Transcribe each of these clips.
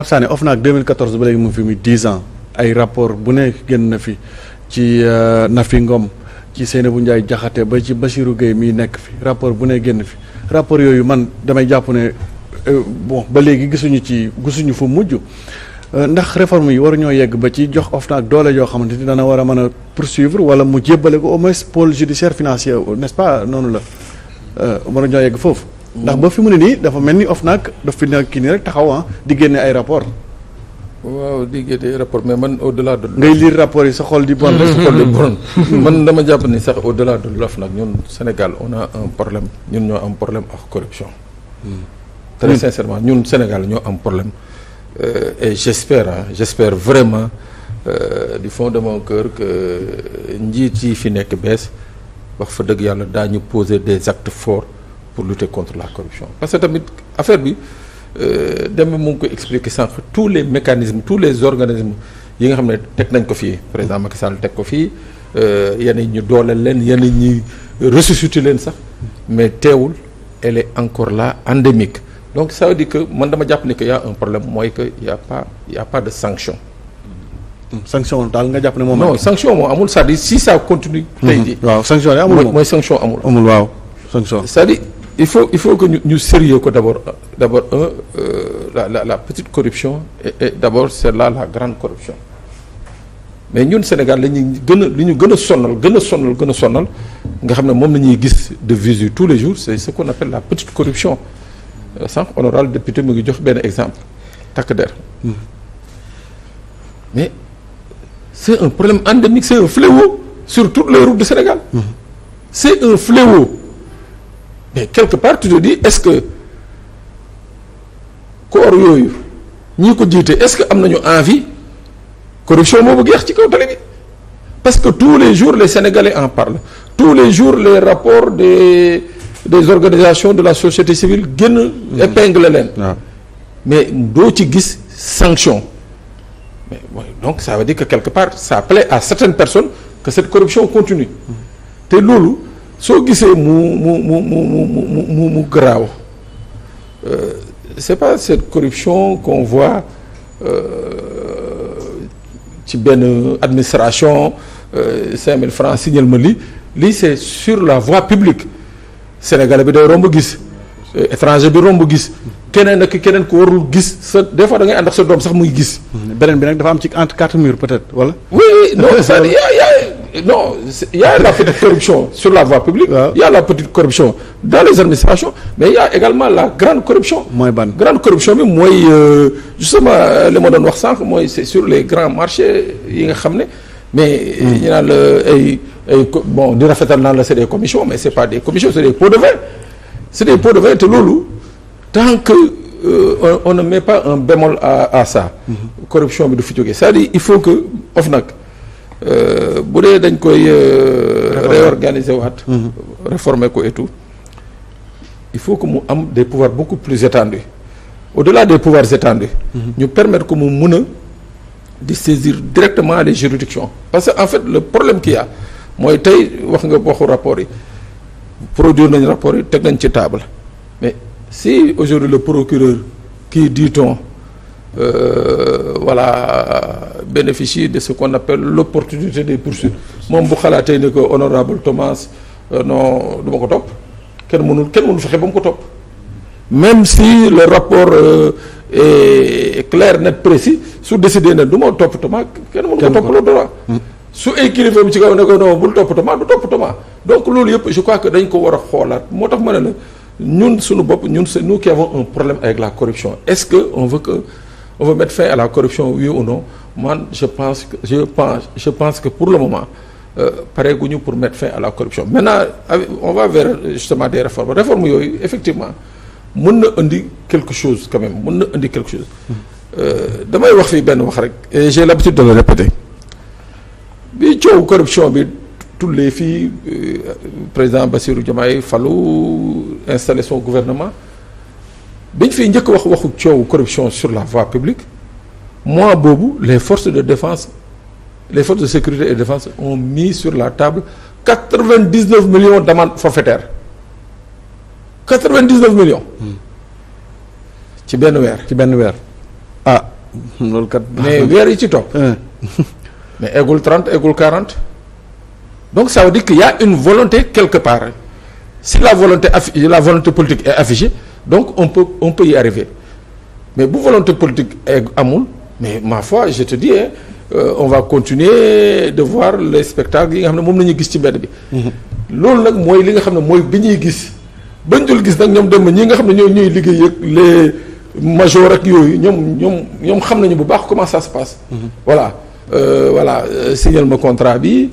Sané OFNAC 2014 ba léegi mu fi muy 10 ans ay rapport bu ne génn na fi ci Nafi Ngom ci Seynabou Ndiaye Diakhaté ba ci Bassirou Gueye mii nekk fi rapport bu ne génn fi rapport yooyu man damay jàpp ne bon ba léegi gisuñu fu mujj ndax réforme yi waruñoo yegg ba ci jox OFNAC doole yoo xamante ni dana war a mën a poursuivre wala mu jébbale ko au moins pôle judiciaire financier n'est-ce pas noonu la waruñoo yegg foofu. ndax ba fi mu ne nii dafa mel ni OFNAC daf fi nekk kii nii rek taxaw di génne ay rapport waaw di génne rapport mais man au-delà de. ngay lire rapport yi sa xol di bon. sa xol di bon man dama jàpp ni sax au-delà de l'OFNAC ñun Sénégal on a un problème ñun ñoo am problème ak corruption. très sincèrement ñun Sénégal ñoo am problème et j'espère vraiment du fond de mon cœur que njiit yi fi nekk bees wax fa dëgg yàlla daañu poser des actes forts pour lutter contre la corruption parce que tamit affaire bi dem mu ngi koy expliquer sànq tous les mécanismes tous les organismes yi nga xam ne teg nañ ko fii président Macky Sall teg ko fii yenn yi ñu dooleel leen yenn ñi ressusciter leen sax mais teewul elle est encore là endémique donc ça veut dire que man dama jàpp ni que y a un problème mooy que y a pas de sanction. sanction daal nga jàpp ne moom. non sanction moo amul c'est-à-dire si ça continue. tey jii waaw sanction yi amul mooy sanction amul. amul waaw sanction. c'est-à-dire il faut que ñu sérieux ko d'abord la petite corruption et d'abord c'est là la grande corruption mais ñun Sénégal li ñu gën a sonal nga xam ne moom la ñuy gis de visu tous les jours c'est ce qu'on appelle la petite corruption sànq honorable député mu ngi jox benn exemple takk der mais c'est un problème endémique c'est un fléau sur toutes les routes du Sénégal c'est un fléau mais quelque part tu te dis est-ce que corps yooyu ñi ko jiite est-ce que am nañu envie corruption moo bëgg yeex ci kaw tali bi parce que tous les jours les Sénégalais en parlent tous les jours les rapports des organisations de la société civile génn épingle leen mais doo ci gis sanction mais donc ça veut dire que quelque part ça plaît à certaines personnes que cette corruption continue te loolu soo gisee mu garaaw c'est pas cette corruption qu'on voit ci benn administration 5000 francs signal ma lii c'est sur la voie publique sénégalais bi day romb gis étranger bi romb gis keneen ku warul gis sa des fois da ngay ànd ak sa doom sax muy gis. beneen bi nag dafa am ci entre quatre murs peut-être wala. oui non c'est-à-dire y a la petite corruption sur la voie publique. Il y a la petite corruption dans les administrations mais il y a également la grande corruption. mooy ban grande corruption bi mooy justement li ma doon wax sànq mooy c'est sur les grands marchés yi nga xam ne mais. ñu naan la ay bon di rafetal naan la c'est des commissions mais c'est pas des commissions c'est des pots de vin. c'est des pots de vin te loolu tant que on ne met pas un bémol à ça. corruption bi du fi jógee c'est-à-dire il faut que OFNAC bu dee dañ koy réorganiser waat réformer ko et tout il faut que mu am des pouvoirs beaucoup plus étendus au-delà des pouvoirs étendus ñu permettre que mu mun a di saisir directement les juridictions parce que en fait le problème qu'il y a mooy tey wax nga waxu rapport yi produire nañ rapport yi teg nañ ci table mais si aujourd'hui le procureur qui dit-on bénéficie de ce qu'on appelle l'opportunité des poursuites moom bu xalaatee ni que honorable Thomas non du ma ko topp kenn mënul fexe ba mu ko topp même si le rapport est clair net précis su décidé ne du ma topp Thomas kenn mënu ko topp loolu dara su ay kilifa bi ci kaw ne ko non bul topp Thomas du topp Thomas donc loolu yëpp je crois que dañ ko war a xoolaat moo tax ma ne la ñun suñu bopp ñun c'est nous qui avons un problème avec la corruption est-ce que on veut mettre fin à la corruption oui ou non man je pense que pour le moment pareeguñu pour mettre fin à la corruption maintenant on va vers justement des réformes yooyu effectivement mën na indi quelque chose quand même mën na indi quelque chose damay wax fii benn wax rek et j'ai l'habitude de le répéter bi coow corruption bi tullee fii président Bassirou Diomaye falu installer son gouvernement biñ fiy njëkk waxu coow corruption sur la voie publique mois boobu les forces de sécurité et de défense ont mis sur la table 99 millions d'amendes forfaitaires 99 millions. ci benn weer. ah loolu kat. mais weer yi ci topp. mais eggul 30 eggul 40. donc ça veut dire qu'il y a une volonté quelque part si la volonté politique est affichée donc on peut y arriver mais bu volonté politique amul mais ma foi je te dis on va continuer de voir les spectacles yi nga xam ne moom la ñuy gis ci mbedd bi. loolu nag mooy li nga xam ne mooy bi ñuy gis bañ dul gis nag ñoom dem ñi nga xam ne ñooy liggéey ak les majors ak yooyu ñoom xam nañu bu baax comment ça se passe. voilà signal ma contrat bi.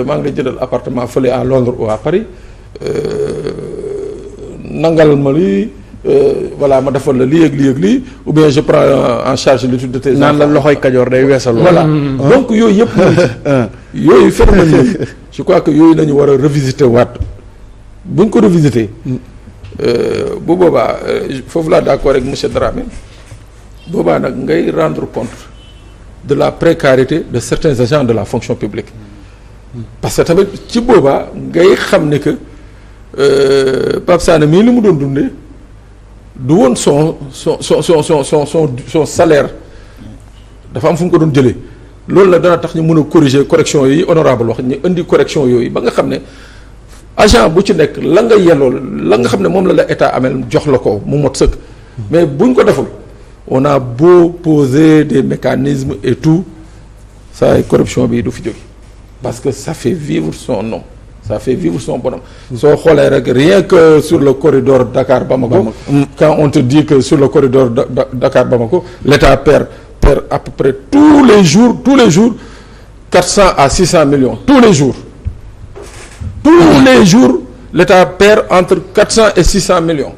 maa ngi lay jëndal appartement fële à Londres ou à Paris nangal ma lii voilà ma defal la lii ak lii ak lii ou bien je prends en charge l'étude de tes enfants. naan la loxoy kajoor day weesal. voilà donc yooyu yëpp. yooyu phénomène yi je crois que yooyu nañu war a revisiter waat buñ ko revisiter. bu boobaa foofu laa d'accord avec monsieur Dramé boobaa nag ngay rendre compte de la précarité de certains agents de la fonction publique. parce que tamit ci boobaa ngay xam ne que Pape Sané mii li mu doon dundee du woon son salaire dafa am fu mu ko doon jëlee loolu nag dana tax ñu mën a corriger correction yi honorable wax ñu indi correction yooyu ba nga xam ne agent bu ci nekk la nga yelloo la nga xam ne moom la état amel jox la ko mu mot sëkk mais buñ ko deful on a beau poser des mécanismes et tout saa corruption bi du fi jóge parce que ça fait vivre son nom ça fait vivre son bonhomme soo xoolee rek rien que sur le corridor Dakar-Bamako quand on te dit que sur le corridor Dakar-Bamako l'État perd à peu près tous les jours 400 à 600 millions tous les jours l'État perd entre 400 et 600 millions.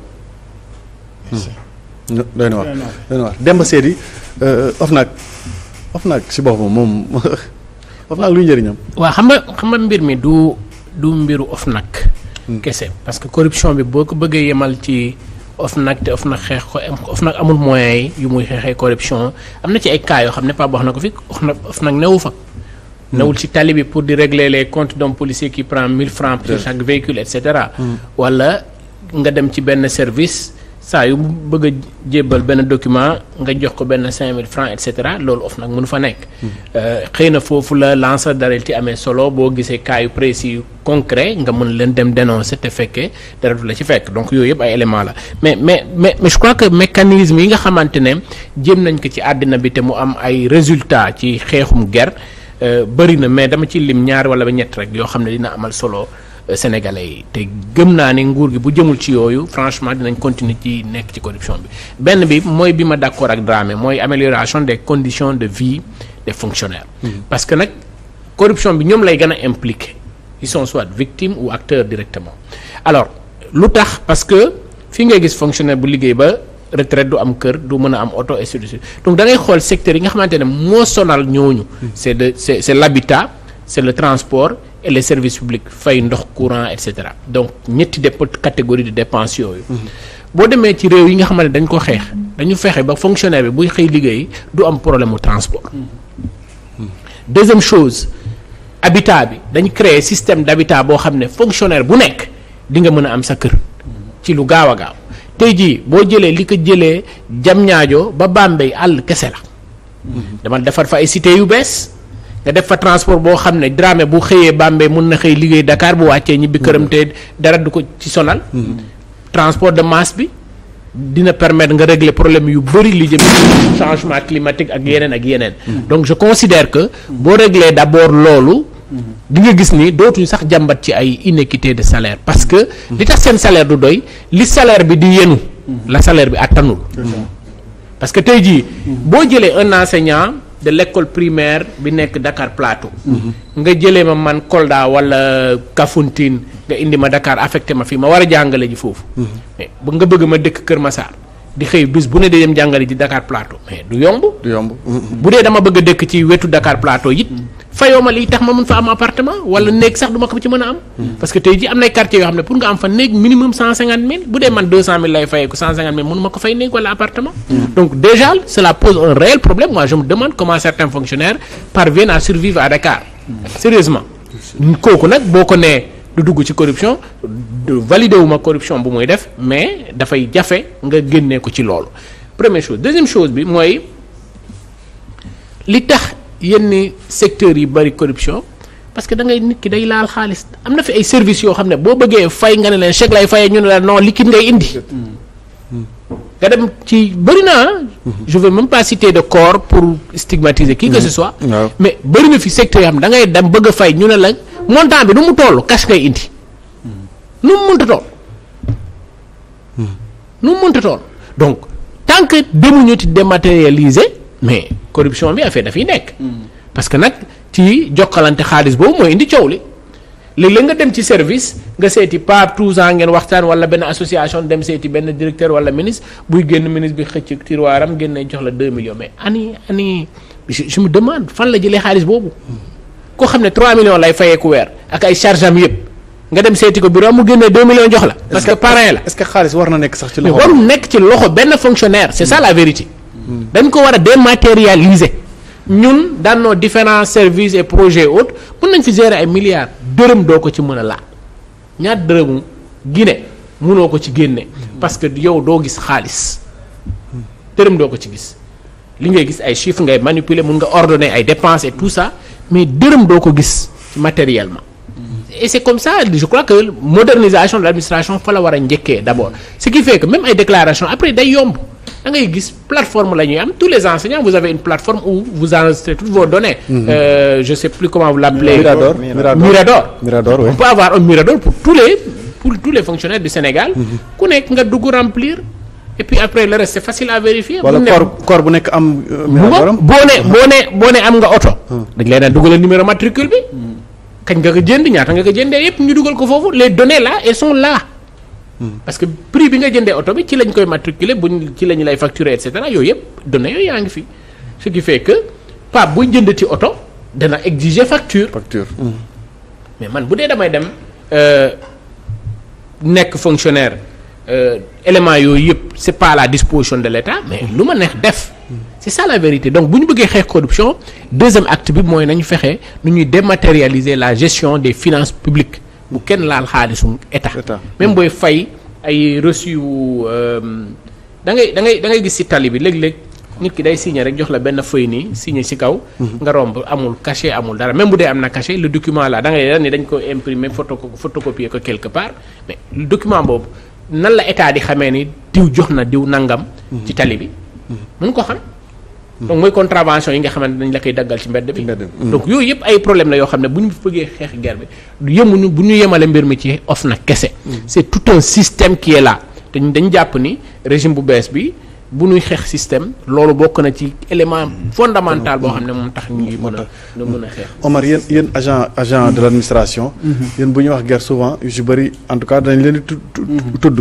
doy na waar Demba Seydi OFNAC si boppam moom OFNAC luy njëriñam. waaw xam nga mbir mi du mbiru OFNAC kese parce que corruption bi boo ko bëggee yemal ci OFNAC te OFNAC xeex ko OFNAC amul moyens yu muy xeexee corruption am na ci ay cas yoo xam ne Pape wax na ko fi OFNAC newu fa. newul ci tali bi pour di régler les comptes d'un policier qui prend 1000 francs pour chaque véhicule et cetera. wala nga dem ci benn service saa yu bëgg a jébbal benn document nga jox ko benn 5000 francs et cetera loolu OFNAC mënu fa nekk. xëy na foofu la lanceur d'alerte amee solo boo gisee cas yu précis yu concret nga mën leen dem dénoncer te fekkee dara du la ci fekk donc yooyu yëpp ay éléments la mais je crois que mécanisme yi nga xamante ne jéem nañ ko ci àddina bi te mu am ay résultats ci xeexum guerre. bëri na mais dama ci lim ñaar wala ba ñett rek yoo xam ne dina amal solo sénégalais yi te gëm naa ne nguur gi bu jëmul ci yooyu franchement dinañ continuer ci nekk ci corruption bi benn bi mooy bi ma d'accord ak Dramé mooy amélioration des conditions de vie des fonctionnaires. parce que nag corruption bi ñoom lay gën a impliqué ils sont soit victimes ou acteurs directement alors lu tax parce que fii ngay gis fonctionnaire bu liggéey ba retraite du am kër du mën a am auto et cetera donc da ngay xool secteur yi nga xamante ne moo sonal ñooñu. c'est l'habitat c'est le transport et les services publics fay ndox courant et cetera donc ñetti catégorie de dépenses yooyu. boo demee ci réew yi nga xamante ne dañ ko xeex dañu fexe ba fonctionnaire bi buy xëy liggéey du am problème mu transport. deuxième chose habitat bi dañu créer système d'habitat boo xam ne fonctionnaire bu nekk di nga mën a am sa kër ci lu gaaw a gaaw. tey jii boo jëlee li ko jëlee Diamniadio ba Bambey àll kese la. dama defar fa ay cité yu bees nga def fa transport boo xam ne Dramé bu xëyee Bambey mun na xëy liggéey Dakar bu wàccee ñibbi këram te dara du ko ci sonal. transport de masse bi dina permettre nga régler problème yu bëri li jëm changement climatique ak yeneen. donc je considère que boo régler d'abord loolu. di nga gis ni dootuñu sax jàmbat ci ay inéquité de salaire parce que li tax seen salaire du doy li salaire bi di yenu la salaire bi attanul parce que tey jii boo jëlee un enseignant de l'école primaire bi nekk Dakar Plateau nga jëlee ma man Kolda wala Kafountine nga indi ma Dakar affecté ma fii ma war a jàngale ji foofu mais ba nga bëgg ma dëkk Kër Massar di xëy bis bu ne dee dem jàngale ji Dakar Plateau mais du yomb bu dee dama bëgg a dëkk ci wetu Dakar Plateau it fayoo ma lii tax ma mun fa am appartement wala néeg sax du ma ko ci mën a am. parce que tey jii am nay quartiers yoo xam ne pour nga am fa néeg minimum 150 000 bu dee man 200 000 lay fayee ko 150 000 mënu ma ko fay néeg wala appartement. donc déjà cela pose un réel problème moi je me demande comment certains fonctionnaires parviennent à survivre à Dakar. sérieusement kooku nag boo ko nee du dugg ci corruption validé wu ma corruption bu muy def mais dafay jafe nga génnee ko ci loolu première chose deuxième chose bi mooy li tax yenn secteurs yi bari corruption parce que da ngay nit ki day laal xaalis am na fi ay services yoo xam ne boo bëggee fay nga ne leen chèque lay fayee ñu ne la non liquide ngay indi. nga dem ci bëri na je veux même pas citer de corps pour stigmatiser qui que ce soit. mais bëri na fi secteur yoo xam ne da ngay dem bëgg a fay ñu ne la montant bi nu mu toll cash ngay indi. nu mu mënta toll. nu mu mënta toll donc tant que demuñu ci dématérialiser mais corruption bi affaire dafay nekk. parce que nag ci jokkalante xaalis boobu mooy indi coow li léeg-léeg nga dem ci service nga seeti par tous ans ngeen waxtaan wala benn association dem seeti benn directeur wala ministre buy génn ministre bi xëcc tiroiram génne jox la 2 millions mais ani je me demande fan la jëlee xaalis boobu. koo xam ne 3 millions lay fayeeku weer ak ay charge am yëpp nga dem seeti ko bureau mu génnee 2 millions jox la. parce que parrain la. est-ce que xaalis war na nekk sax ci loxo. mais warul nekk ci loxo benn fonctionnaire c'est ça la vérité. dañ ko war a dématérialiser. ñun dans nos différents services et projets autres mën nañ fi gérer ay milliards dërëm doo ko ci mën a laal ñaar dërëmu Guinée mënoo ko ci génne parce que yow doo gis xaalis dërëm doo ko ci gis li ngay gis ay chiffres ngay manipuler mun nga ordonner ay dépenses et tout ça mais dërëm doo ko gis matériellement et c'est comme ça je crois que modernisation de l'administration fa la war a njëkkee d'abord ce qui fait que même ay déclarations après day yomb da ngay gis plateforme la ñuy am tous les enseignants vous avez une plateforme où vous enregistrez toutes vos données. Je sais plus comment vous l'appelez. Mirador oui. On peut avoir un Mirador pour tous les fonctionnaires du Sénégal. ku nekk nga dugg remplir et puis après le reste c'est facile à vérifier. wala corps bu nekk am. Miradoram boo ne am nga oto. dañ leen a dugalal numéro matricule bi. kañ nga ko jënd ñaata nga ko jëndee yëpp ñu dugal ko foofu les données là elles sont là. parce que prix bi nga jëndee oto bi ci lañ koy matriculer ci lañ lay facturer et cetera yooyu yëpp données yooyu yaa ngi fi ce qui fait que Pape buy jëndati oto dana exiger facture. mais man bu dee damay dem nekk fonctionnaire éléments yooyu yëpp c'est pas à la disposition de l'État mais lu ma neex def. c'est ça la vérité donc bu ñu bëggee xeex corruption deuxième acte bi mooy nañu fexe nu ñuy dématérialiser la gestion des finances publiques. bu kenn laal xaalisum état même booy fay ay reçu da ngay gis ci tali bi léeg-léeg nit ki day signer rek jox la benn feuille nii signer ci kaw nga romb amul cachet amul dara même bu dee am na cachet le document là da ngay ni dañ ko imprimer photocopier ko quelque part mais le document boobu nan la état di xamee ni diw jox na diw nangam ci tali bi mun ko xam donc mooy contravention yi nga xamante dañ la koy daggal ci mbedd bi donc yooyu yëpp ay problème la yoo xam ne bu ñu bëggee xeex guerre bi yemuñu bu ñu yemale mbir mi ci OFNAC kese c'est tout un système qui est là te dañ jàpp ni régime bu bees bi bu ñuy xeex système loolu bokk na ci élément fondamental boo xam ne moom tax ñu ngi mën a xeex. Omar yéen agent de l'administration yéen bu ñuy wax guerre souvent yu ci bëri en tout cas dañ leen di tudd